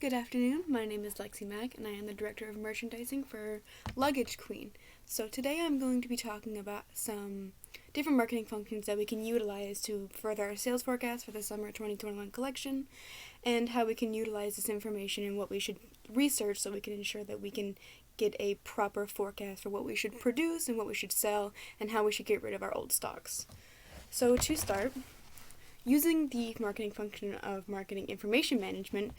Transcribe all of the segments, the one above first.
Good afternoon, my name is Lexi Mack and I am the Director of Merchandising for Luggage Queen. So today I'm going to be talking about some different marketing functions that we can utilize to further our sales forecast for the summer 2021 collection, and how we can utilize this information and what we should research so we can ensure that we can get a proper forecast for what we should produce and what we should sell and how we should get rid of our old stocks. So to start, using the marketing function of marketing information management,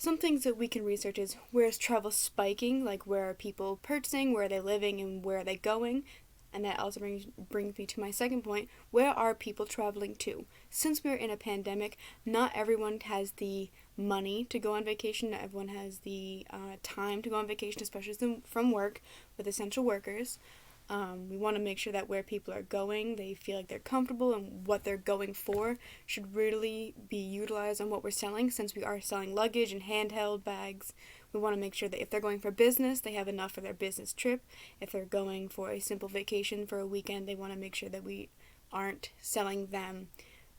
some things that we can research is where is travel spiking, like where are people purchasing, where are they living, and where are they going. And that also brings me to my second point, where are people traveling to? Since we're in a pandemic, not everyone has the money to go on vacation, not everyone has the time to go on vacation, especially from work with essential workers. We want to make sure that where people are going, they feel like they're comfortable, and what they're going for should really be utilized on what we're selling. Since we are selling luggage and handheld bags, we want to make sure that if they're going for business, they have enough for their business trip. If they're going for a simple vacation for a weekend, they want to make sure that we aren't selling them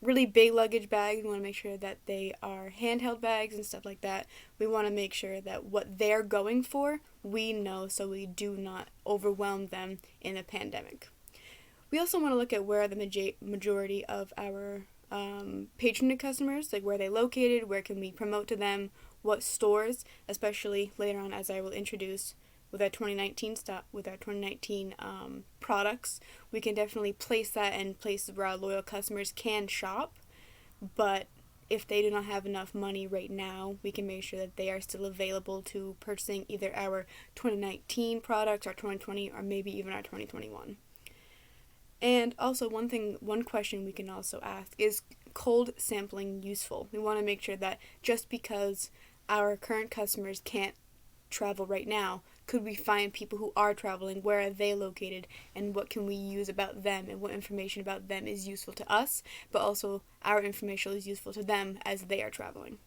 really big luggage bags. We want to make sure that they are handheld bags and stuff like that. We want to make sure that what they're going for, we know, so we do not overwhelm them in the pandemic. We also want to look at where the majority of our patronage customers, like where they located, where can we promote to them, what stores, especially later on as I will introduce with our 2019 products. We can definitely place that in places where our loyal customers can shop, but if they do not have enough money right now, we can make sure that they are still available to purchasing either our 2019 products, our 2020, or maybe even our 2021. And also one question we can also ask is cold sampling useful? We want to make sure that just because our current customers can't travel right now, could we find people who are traveling, where are they located, and what can we use about them, and what information about them is useful to us, but also our information is useful to them as they are traveling.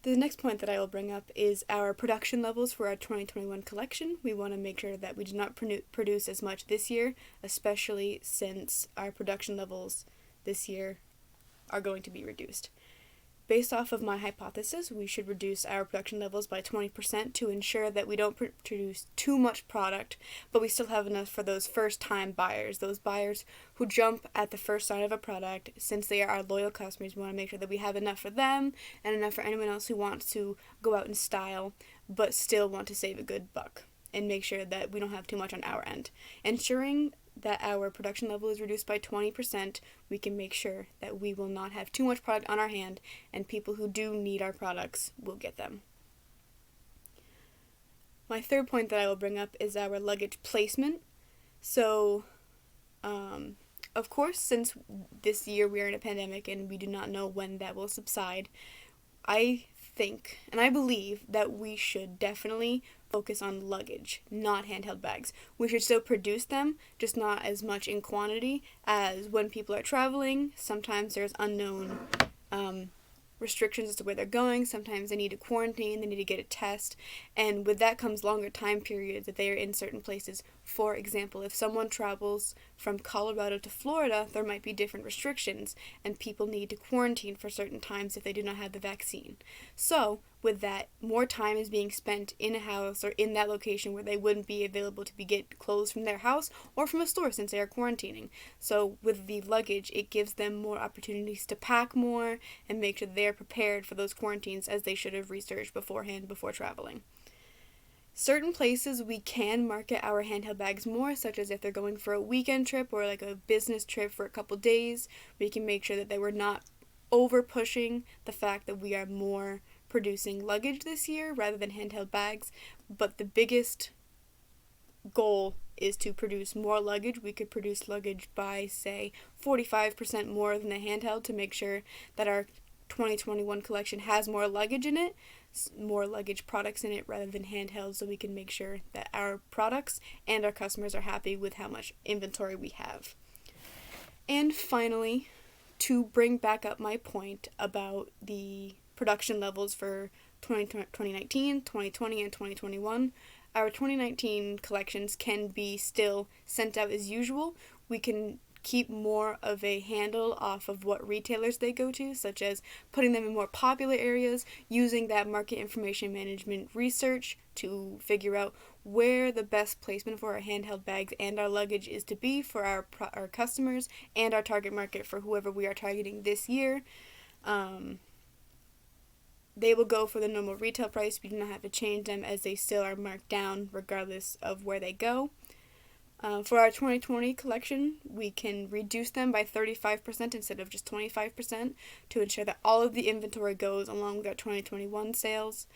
The next point that I will bring up is our production levels for our 2021 collection. We want to make sure that we do not produce as much this year, especially since our production levels this year are going to be reduced. Based off of my hypothesis, we should reduce our production levels by 20% to ensure that we don't produce too much product, but we still have enough for those first-time buyers, those buyers who jump at the first sign of a product. Since they are our loyal customers, we want to make sure that we have enough for them and enough for anyone else who wants to go out in style, but still want to save a good buck, and make sure that we don't have too much on our end. Ensuring that our production level is reduced by 20%, we can make sure that we will not have too much product on our hand, and people who do need our products will get them. My third point that I will bring up is our luggage placement. So, of course, since this year we are in a pandemic and we do not know when that will subside, I think and I believe that we should definitely focus on luggage, not handheld bags. We should still produce them, just not as much in quantity as when people are traveling. Sometimes there's unknown restrictions as to where they're going. Sometimes they need to quarantine, they need to get a test, and with that comes longer time periods that they are in certain places. For example, if someone travels from Colorado to Florida, there might be different restrictions, and people need to quarantine for certain times if they do not have the vaccine. So, with that, more time is being spent in a house or in that location where they wouldn't be available to get clothes from their house or from a store since they are quarantining. So with the luggage, it gives them more opportunities to pack more and make sure they're prepared for those quarantines, as they should have researched beforehand before traveling. Certain places we can market our handheld bags more, such as if they're going for a weekend trip or like a business trip for a couple days. We can make sure that they were not over pushing the fact that we are more producing luggage this year rather than handheld bags, but the biggest goal is to produce more luggage. We could produce luggage by, say, 45% more than the handheld to make sure that our 2021 collection has more luggage in it, more luggage products in it rather than handheld, so we can make sure that our products and our customers are happy with how much inventory we have. And finally, to bring back up my point about the production levels for 2019, 2020, and 2021, our 2019 collections can be still sent out as usual. We can keep more of a handle off of what retailers they go to, such as putting them in more popular areas, using that market information management research to figure out where the best placement for our handheld bags and our luggage is to be for our customers and our target market for whoever we are targeting this year. They will go for the normal retail price. We do not have to change them as they still are marked down regardless of where they go. For our 2020 collection, we can reduce them by 35% instead of just 25% to ensure that all of the inventory goes along with our 2021 sales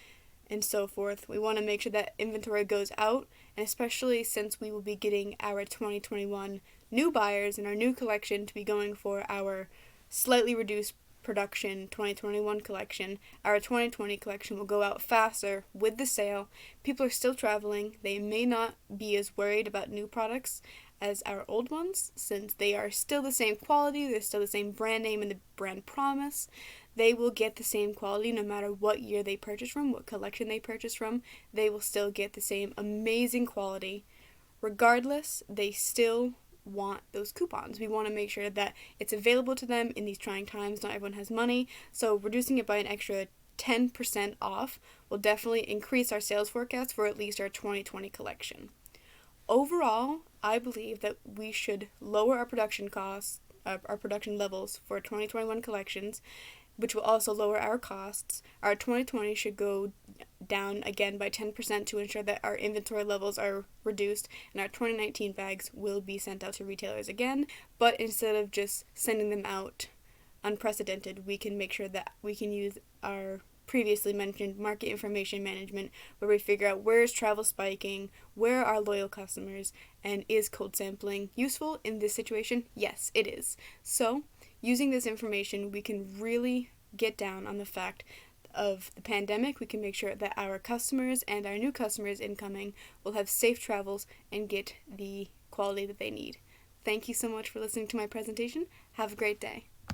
and so forth. We want to make sure that inventory goes out, and especially since we will be getting our 2021 new buyers in our new collection to be going for our slightly reduced production 2021 collection. Our 2020 collection will go out faster with the sale. People are still traveling. They may not be as worried about new products as our old ones, since they are still the same quality, they're still the same brand name and the brand promise. They will get the same quality no matter what year they purchase from, what collection they purchase from. They will still get the same amazing quality. Regardless, they still want those coupons. We want to make sure that it's available to them in these trying times. Not everyone has money, so reducing it by an extra 10% off will definitely increase our sales forecast for at least our 2020 collection. Overall, I believe that we should lower our production costs, our production levels for 2021 collections, which will also lower our costs. Our 2020 should go down again by 10% to ensure that our inventory levels are reduced, and our 2019 bags will be sent out to retailers again. But instead of just sending them out unprecedented, we can make sure that we can use our previously mentioned market information management, where we figure out where is travel spiking, where are loyal customers, and is cold sampling useful in this situation? Yes, it is. So, using this information, we can really get down on the fact of the pandemic. We can make sure that our customers and our new customers incoming will have safe travels and get the quality that they need. Thank you so much for listening to my presentation. Have a great day.